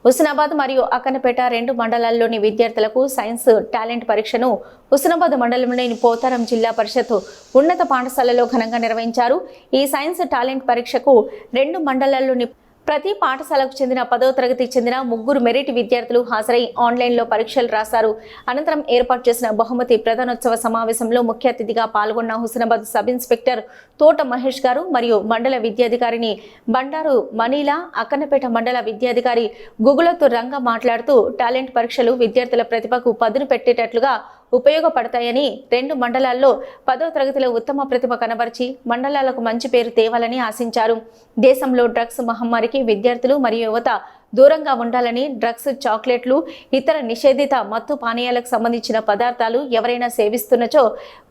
హుస్నాబాద్ మరియు అక్కన్నపేట రెండు మండలాల్లోని విద్యార్థులకు సైన్స్ టాలెంట్ పరీక్షను హుస్నాబాద్ మండలంలోని పోతారం జిల్లా పరిషత్ ఉన్నత పాఠశాలలో ఘనంగా నిర్వహించారు. ఈ సైన్స్ టాలెంట్ పరీక్షకు రెండు మండలాల్లోని ప్రతి పాఠశాలకు చెందిన 10వ తరగతికి చెందిన 3 మెరిట్ విద్యార్థులు హాజరై ఆన్లైన్లో పరీక్షలు రాశారు. అనంతరం ఏర్పాటు చేసిన బహుమతి ప్రధానోత్సవ సమావేశంలో ముఖ్య అతిథిగా పాల్గొన్న హుస్నాబాద్ సబ్ ఇన్స్పెక్టర్ తోట మహేష్ గారు మరియు మండల విద్యాధికారిని బండారు మనీలా, అక్కన్నపేట మండల విద్యాధికారి గుగులతు రంగ మాట్లాడుతూ టాలెంట్ పరీక్షలు విద్యార్థుల ప్రతిభకు పదును పెట్టేటట్లుగా ఉపయోగపడతాయని, రెండు మండలాల్లో 10వ తరగతిలో ఉత్తమ ప్రతిభ కనబరిచి మండలాలకు మంచి పేరు తేవాలని ఆశించారు. దేశంలో డ్రగ్స్ మహమ్మారికి విద్యార్థులు మరియు యువత దూరంగా ఉండాలని, డ్రగ్స్, చాక్లెట్లు, ఇతర నిషేధిత మత్తు పానీయాలకు సంబంధించిన పదార్థాలు ఎవరైనా సేవిస్తున్నచో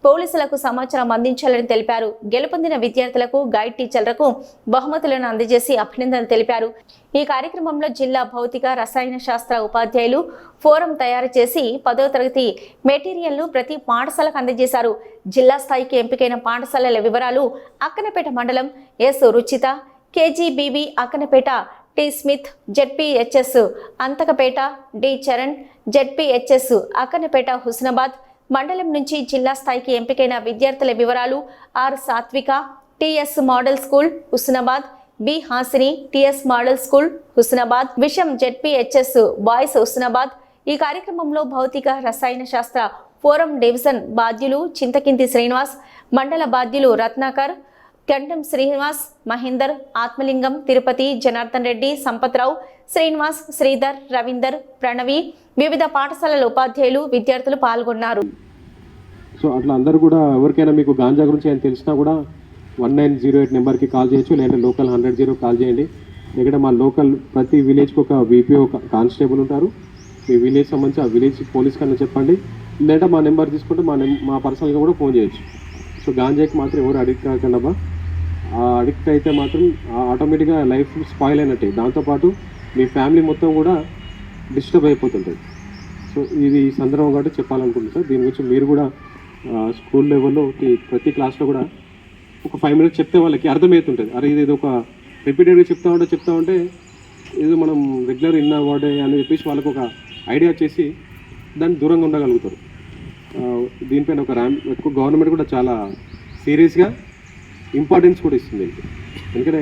పోలీసులకు సమాచారం అందించాలని తెలిపారు. గెలుపొందిన విద్యార్థులకు గైడ్ టీచర్లకు బహుమతులను అందజేసి అభినందనలు తెలిపారు. ఈ కార్యక్రమంలో జిల్లా భౌతిక రసాయన శాస్త్ర ఉపాధ్యాయులు ఫోరం తయారు చేసి 10వ తరగతి మెటీరియల్ను ప్రతి పాఠశాలకు అందజేశారు. జిల్లా స్థాయికి ఎంపికైన పాఠశాలల వివరాలు అక్కన్నపేట మండలం S Ruchitha, KGBV Akkannapet, T Smith ZPHS Anthakapet, D Charan ZPHS Akkannapet Husnabad మండలం నుంచి జిల్లా స్థాయికి ఎంపికైన విద్యార్థుల వివరాలు R Sathvika TS model school Husnabad, B Hasini TS model school Husnabad, విషం జెడ్పీహెచ్ఎస్ బాయ్స్ హుస్నాబాద్. ఈ కార్యక్రమంలో భౌతిక రసాయన శాస్త్ర ఫోరం డివిజన్ బాధ్యులు చింతకింతి శ్రీనివాస్, మండల బాధ్యులు రత్నాకర్, గంటం శ్రీనివాస్, మహేందర్, ఆత్మలింగం, తిరుపతి, జనార్దన్ రెడ్డి, సంపత్రావు, శ్రీనివాస్, శ్రీధర్, రవీందర్, ప్రణవి, వివిధ పాఠశాలల ఉపాధ్యాయులు, విద్యార్థులు పాల్గొన్నారు. సో అట్లా అందరూ కూడా ఎవరికైనా మీకు గాంజా గురించి ఏం తెలిసినా కూడా 1908 నెంబర్కి కాల్ చేయొచ్చు, లేదంటే లోకల్ 100 కాల్ చేయండి. ఇక్కడ మా లోకల్ ప్రతి విలేజ్కి ఒక వీపీఓ కానిస్టేబుల్ ఉంటారు. మీ విలేజ్ సంబంధించి ఆ విలేజ్ పోలీస్ కన్నా చెప్పండి, లేదంటే మా నెంబర్ తీసుకుంటే మా పర్సనల్గా కూడా ఫోన్ చేయొచ్చు. సో గాంజాకి మాత్రం ఎవరు అడిక్ట్ కాకుండా, అడిక్ట్ అయితే మాత్రం ఆటోమేటిక్గా లైఫ్ స్పాయిల్ అయినట్టే, దాంతోపాటు మీ ఫ్యామిలీ మొత్తం కూడా డిస్టర్బ్ అయిపోతుంటుంది. సో ఇది సందర్భం కాబట్టి చెప్పాలనుకుంటున్నాను సార్. దీని గురించి మీరు కూడా స్కూల్ లెవెల్లో ప్రతి క్లాస్లో కూడా ఒక 5 minutes చెప్తే వాళ్ళకి అర్థమవుతుంటుంది. అరే ఇది ఒక రిపీటెడ్గా చెప్తా ఉంటే ఏదో మనం రెగ్యులర్ ఇన్న వర్డ్ అని చెప్పేసి వాళ్ళకు ఒక ఐడియా చేసి దాన్ని దూరంగా ఉండగలుగుతారు. దీనిపైన ఒక ఎక్కువ గవర్నమెంట్ కూడా చాలా సీరియస్గా ఇంపార్టెన్స్ కూడా ఇస్తుంది. ఎందుకంటే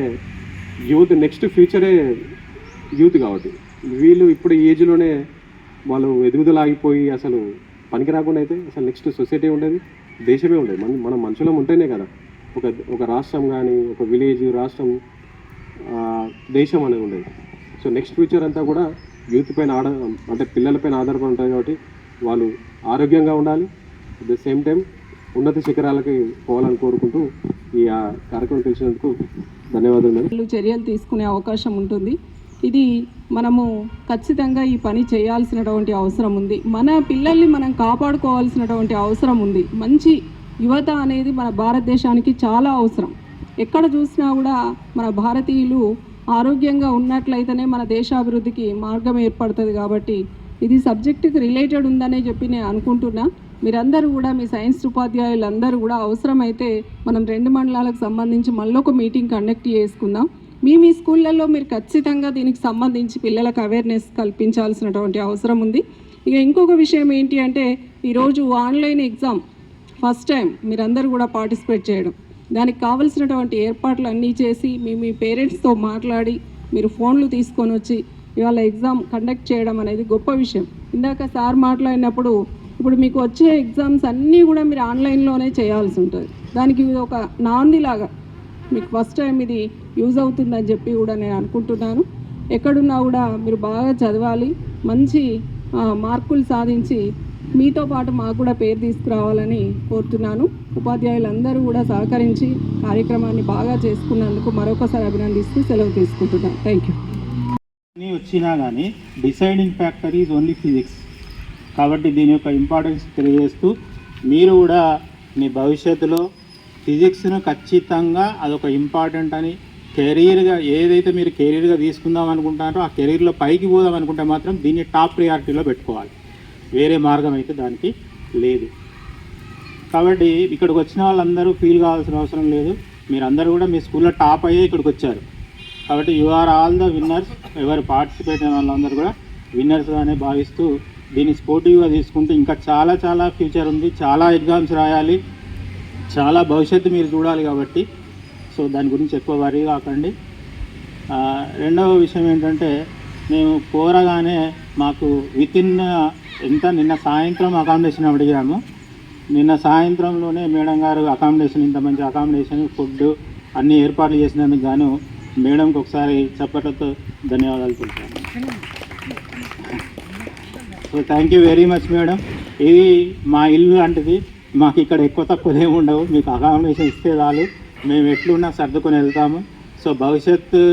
యూత్ నెక్స్ట్ ఫ్యూచరే యూత్ కాబట్టి వీళ్ళు ఇప్పుడు ఈ ఏజ్లోనే వాళ్ళు ఎదుగుదల ఆగిపోయి అసలు పనికి రాకుండా అయితే అసలు నెక్స్ట్ సొసైటీ ఉండేది, దేశమే ఉండేది. మనం మనుషులం ఉంటేనే కదా ఒక రాష్ట్రం కానీ, ఒక విలేజ్, రాష్ట్రం, దేశం అనేది ఉండేది. సో నెక్స్ట్ ఫ్యూచర్ అంతా కూడా యూత్ పైన అంటే పిల్లలపైన ఆధారపడి ఉంటుంది కాబట్టి వాళ్ళు ఆరోగ్యంగా ఉండాలి, అట్ ద సేమ్ టైం ఉన్నత శిఖరాలకి పోవాలని కోరుకుంటూ ఈ కార్యక్రమం తెలిసినందుకు ధన్యవాదాలు. చర్యలు తీసుకునే అవకాశం ఉంటుంది. ఇది మనము ఖచ్చితంగా ఈ పని చేయాల్సినటువంటి అవసరం ఉంది. మన పిల్లల్ని మనం కాపాడుకోవాల్సినటువంటి అవసరం ఉంది. మంచి యువత అనేది మన భారతదేశానికి చాలా అవసరం. ఎక్కడ చూసినా కూడా మన భారతీయులు ఆరోగ్యంగా ఉన్నట్లయితేనే మన దేశాభివృద్ధికి మార్గం ఏర్పడుతుంది. కాబట్టి ఇది సబ్జెక్టుకి రిలేటెడ్ ఉందనే చెప్పి నేను అనుకుంటున్నా. మీరందరూ కూడా మీ సైన్స్ ఉపాధ్యాయులందరూ కూడా అవసరమైతే మనం రెండు మండలాలకు సంబంధించి మళ్ళీ ఒక మీటింగ్ కండక్ట్ చేసుకుందాం. మీ స్కూళ్ళల్లో మీరు ఖచ్చితంగా దీనికి సంబంధించి పిల్లలకు అవేర్నెస్ కల్పించాల్సినటువంటి అవసరం ఉంది. ఇక ఇంకొక విషయం ఏంటి అంటే ఈరోజు ఆన్లైన్ ఎగ్జామ్ ఫస్ట్ టైం మీరందరూ కూడా పార్టిసిపేట్ చేయడం, దానికి కావలసినటువంటి ఏర్పాట్లు అన్నీ చేసి మీ పేరెంట్స్తో మాట్లాడి మీరు ఫోన్లు తీసుకొని వచ్చి ఇవాళ ఎగ్జామ్ కండక్ట్ చేయడం అనేది గొప్ప విషయం. ఇందాక సార్ మాట్లాడినప్పుడు ఇప్పుడు మీకు వచ్చే ఎగ్జామ్స్ అన్నీ కూడా మీరు ఆన్లైన్లోనే చేయాల్సి ఉంటుంది. దానికి ఒక నాందిలాగా మీకు ఫస్ట్ టైం ఇది యూజ్ అవుతుందని చెప్పి కూడా నేను అనుకుంటున్నాను. ఎక్కడున్నా కూడా మీరు బాగా చదవాలి, మంచి మార్కులు సాధించి మీతో పాటు మాకు కూడా పేరు తీసుకురావాలని కోరుతున్నాను. ఉపాధ్యాయులందరూ కూడా సహకరించి కార్యక్రమాన్ని బాగా చేసుకున్నందుకు మరొకసారి అభినందిస్తూ సెలవు తీసుకుంటున్నాను. Thank you. వచ్చినా కానీ deciding factor is only physics. కాబట్టి దీని యొక్క ఇంపార్టెన్స్ తెలియజేస్తూ మీరు కూడా మీ భవిష్యత్తులో ఫిజిక్స్ను ఖచ్చితంగా అదొక ఇంపార్టెంట్ అని కెరీర్గా ఏదైతే మీరు కెరీర్గా తీసుకుందాం అనుకుంటారో ఆ కెరీర్లో పైకి పోదాం అనుకుంటే మాత్రం దీన్ని టాప్ ప్రియారిటీలో పెట్టుకోవాలి. వేరే మార్గం అయితే దానికి లేదు. కాబట్టి ఇక్కడికి వచ్చిన వాళ్ళందరూ ఫీల్ కావాల్సిన అవసరం లేదు. మీరందరూ కూడా మీ స్కూల్లో టాప్ అయ్యే ఇక్కడికి వచ్చారు. కాబట్టి you are all the winners. ఎవరు పార్టిసిపేట్ అయిన వాళ్ళందరూ కూడా విన్నర్స్గానే భావిస్తూ దీన్ని స్పోర్టివ్గా తీసుకుంటూ ఇంకా చాలా చాలా ఫ్యూచర్ ఉంది, చాలా ఎగ్జామ్స్ రాయాలి, చాలా భవిష్యత్తు మీరు చూడాలి. కాబట్టి సో దాని గురించి ఎక్కువ వరీ కాకండి. రెండవ విషయం ఏంటంటే మేము కోరగానే మాకు నిన్న సాయంత్రం అకామిడేషన్ అడిగాము. నిన్న సాయంత్రంలోనే మేడం గారు అకామిడేషన్, ఇంత మంచి అకామిడేషన్, ఫుడ్ అన్నీ ఏర్పాట్లు చేసినందుకు గాను మేడంకి ఒకసారి చప్పట్లతో ధన్యవాదాలు తెలుపుతాను. So thank you very much madam. ఇది మా ఇల్లు లాంటిది, మాకు ఇక్కడ ఎక్కువ తక్కువ ఏమి ఉండవు. మీకు అకామిడేషన్ ఇస్తే చాలు, మేము ఎట్లున్నా సర్దుకొని వెళ్తాము. సో భవిష్యత్తు